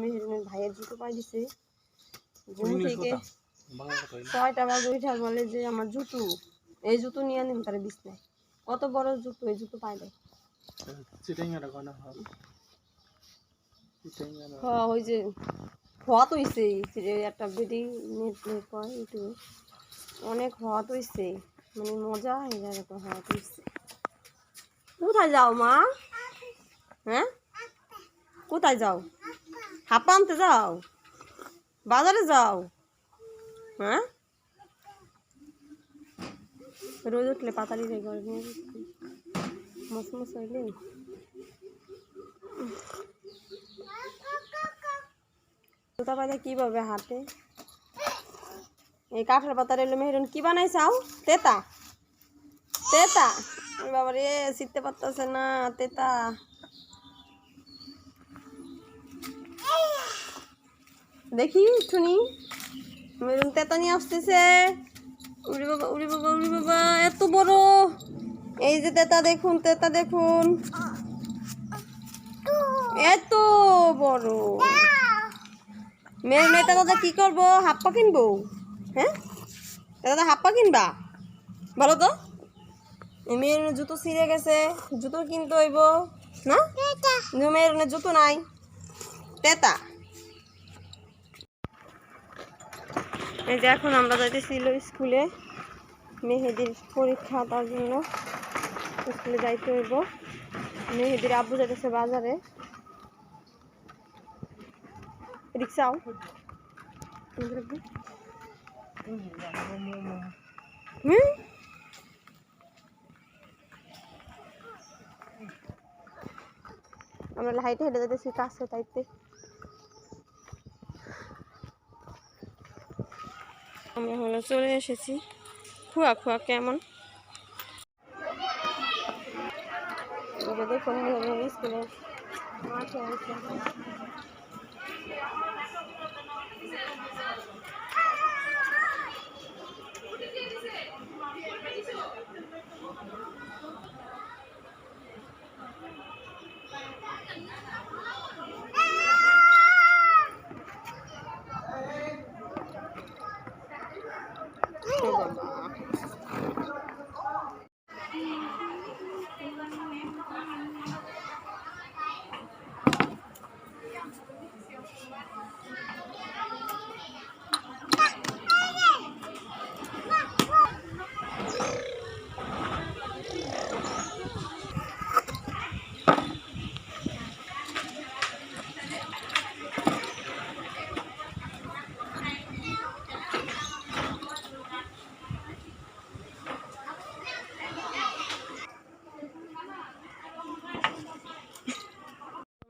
মেহেরুনের ভাইয়ের জুতো পাই দিছে ঘুম থেকে 6টা বাজে উঠে বলে যে আমার জুতো এই জুতো নিয়ে নিন তার বিছনায়। কত বড় জুতো, এই জুতো পাইলে ওই যে হওয়াত হইছে একটা বেডি নেট কয় একটু অনেক হওয়াত হইছে, মানে মজা হয়ে যায় এত হওয়াত হইছে। কোথায় যাও মা? হ্যাঁ কোথায় যাও? হাপ্পা আনতে যাও? বাজারে যাও? হ্যাঁ রোজ উঠলে পাতালি যায় ঘরে নিয়ে মসমস হইলে জুতা পাতা কিভাবে হাতে এই কাঠের পাতার এলো মেহেরুন কি বানাই চাও? তেতা তেতা বাবা রে শিখতে পারতেছে না তেতা। দেখি শুনি মেরুন তেতা নিয়ে আসতেছে। উড়ি বাবা উড়ি বাবা উড়ি বাবা এত বড়, এই যে তেতা দেখুন, তেতা দেখুন এত বড়। মেয়ের মেয়েটা দাদা কি করবো? হাপ্পা কিনবো? হ্যাঁ দাদা হাপ্পা কিনবা বলো তো? মেয়ের জুতো ছিঁড়ে গেছে, জুতো কিনতে হইব না? মেয়ের জুতো নাই তেতা। এই যে এখন আমরা যাইতেছিল স্কুলে, মেহেদির পরীক্ষা, তার জন্য স্কুলে যাইতে হইব। মেহেদির আব্বু যাইতেছে বাজারে। রিক্সাও আমরা হাইটে হেঁটে যাইতেছি কাছে তাইতে। আমরা হলো চলে এসেছি। খুয়া খুয়া কেমন দেখুন স্কুলের মাঠে আছে।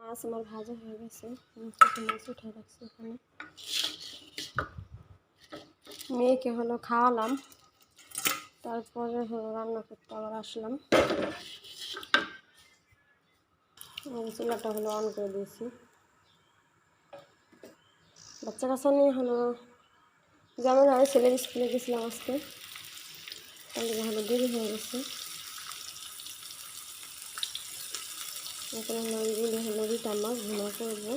মাছ আমার ভাজা হয়ে গেছে, মাছ উঠে রাখছি এখানে। মেয়েকে হলো খাওয়ালাম, তারপরে হলো রান্না করতে আবার আসলাম। চুলাটা হলো অন করে দিয়েছি। বাচ্চা কাচ্চা নিয়ে হলো যেমন হয় ছেলের স্কুলে গেছিলাম আজকে, তাহলে হলো দেরি হয়ে গেছে। এখন এইগুলো হলো রিটা মাছ ভুনা করবো।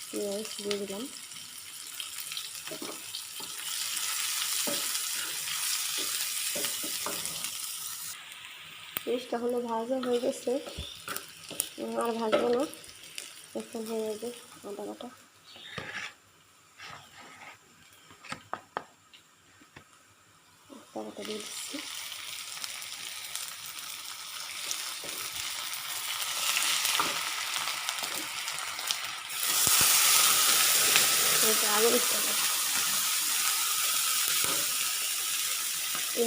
পেঁয়াজ দিয়ে দিলাম। পেঁয়াজটা হলো ভাজা হয়ে গেছে, আর ভাজবো না, এখন হয়ে যাবে আদা বাটা। আদা বাটা দিয়ে দিচ্ছি। আগে দিতে হবে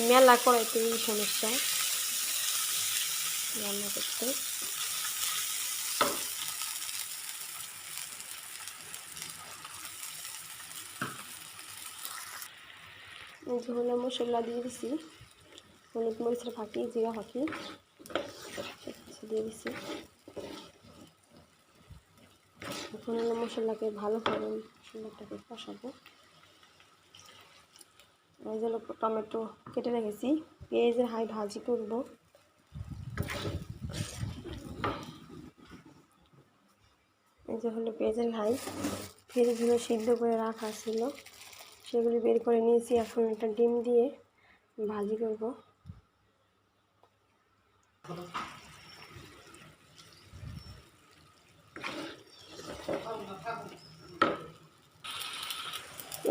মেলা কড়াইতে সমস্যা রান্না করতে। হলো মশলা দিয়ে দিছি, হলুদ মরিচের ফাঁকি, জিরা ফাঁকি দিয়ে দিছি। এখন হলো মশলাকে ভালোভাবে মশলাটাকে কষাবো। এই যে টমেটো কেটে রেখেছি, পেঁয়াজের হাই ভাজি করবো। যে হলো পেঁয়াজের ঘাই, পেঁয়াজগুলো সিদ্ধ করে রাখা ছিল, সেগুলি বের করে নিয়েছি। এখন একটা ডিম দিয়ে ভাজি করব।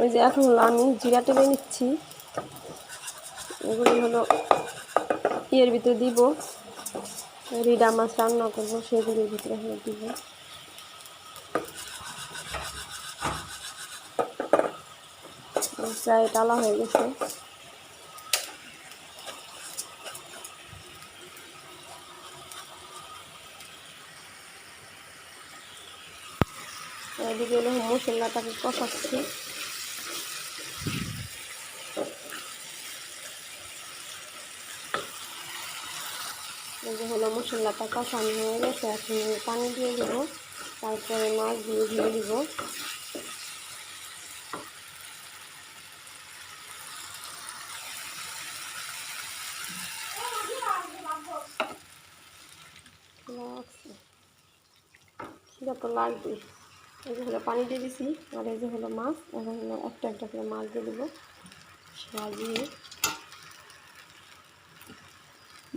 ওই যে এখন হলো আমি জিরা টেলে নিচ্ছি, এগুলি হলো ইয়ের ভিতরে দিব, রিডা মাছ রান্না করবো সেগুলির ভিতরে হলো দিব। প্রায় টালা হয়ে গেছে। এদিকে হলো মশলাটাকে কষাচ্ছি। এই যে হলো মশলাটা কষানো হয়ে গেছে, এখন পানি দিয়ে দেবো, তারপরে মাছগুলো ধুয়ে দিব। সেটা তো লাগবে। এই যে হলো পানি দিয়ে দিছি, আর এই যে হলো মাছ, এখন হলো একটা একটা করে মাছ দিয়ে দেবো সাজিয়ে।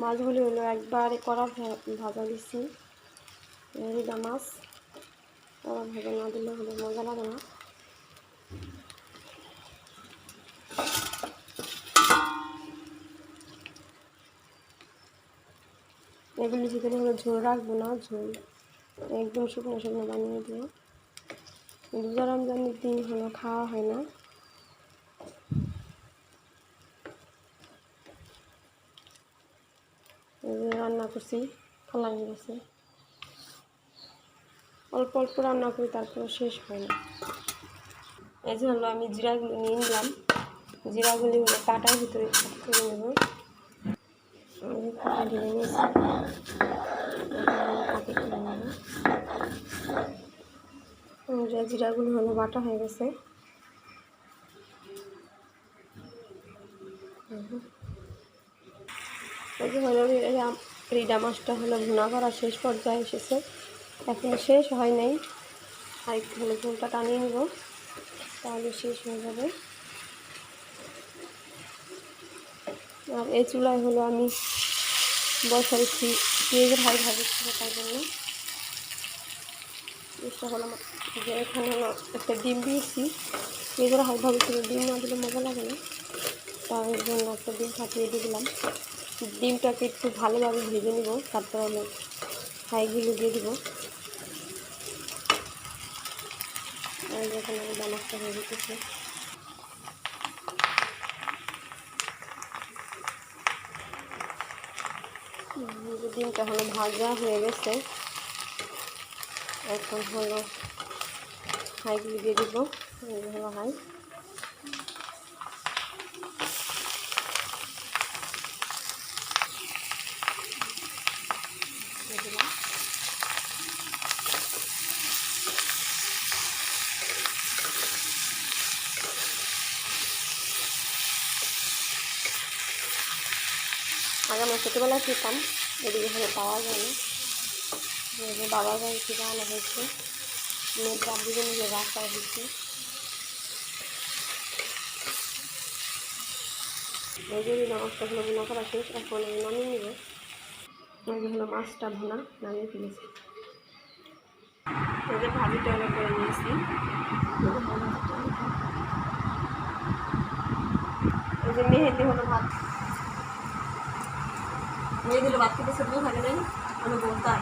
মাছগুলি হলো একবারে কড়া ভাজা দিচ্ছি, রিডা মাছ কড়া ভাজা না দিলে হলো মজা লাগে না। এগুলি চিকেন হলো ঝোল রাখবো না, ঝোল একদম শুকনো শুকনো বানিয়ে দেবো। রোজা রমজানের দিন হলো খাওয়া হয় না। রান্না করছি, খালা হয়ে গেছে, অল্প অল্প রান্না করি, তারপরে শেষ হয় না। এই যে হলো আমি জিরাগুলো নিয়ে নিলাম, জিরাগুলি হলো কাটার ভিতরে করে নেব। কাটা ঢেলে নিয়েছি, কাটে করে নেব। জিরাগুলো হলো বাটা হয়ে গেছে। এই যে হলো রিডা মাছটা হলো ভুনা করা শেষ পর্যায়ে এসেছে, এখন শেষ হয় নাই, আর একটু হলো ঝোলটা টানিয়ে নেব, তাহলে শেষ হয়ে যাবে। আর এই চুলায় হলো আমি বসাইছি পেঁয়াজের হাই ভাজছি, তার জন্য পেঁয়াজটা হলো যে এখানে হলো একটা ডিম দিয়েছি, পেঁয়াজের হাই ভাজছিল, ডিম না দিলে মজা লাগে না, তার জন্য একটা ডিম ফাটিয়ে দিয়ে দিলাম। ডিমটাকে একটু ভালোভাবে ভেজে নেব, তারপর হলো হাইগুলো দিয়ে দিব। আর যখন আমি দানাটা হয়ে যেতেছে, ডিমটা হলো ভাজা হয়ে গেছে, এখন হলো হাইগুলো দিয়ে দিব। হলো হাই, দিলাম। আগে আমরা ছোটোবেলায় খেতাম, এদিকে হলে পাওয়া যায় না, বাবার বাড়ি থেকে আনা হয়েছে, মেয়ের বাবুকে নিয়ে রাস্তায় হয়েছে। এই যে মাছটা হলো ভুনা করা শেষ, এখন আমি নামিয়ে নেব। এই যে হলো মাছটা ভুনা নামিয়ে ফেলেছি। এই যে ভাজিটা হলো করে নিয়েছি, এই যে মেহেদি হলো ভাত, মেহেদি হলো ভাত খেতে সেগুলো থাকে নাই, আমি বলতাম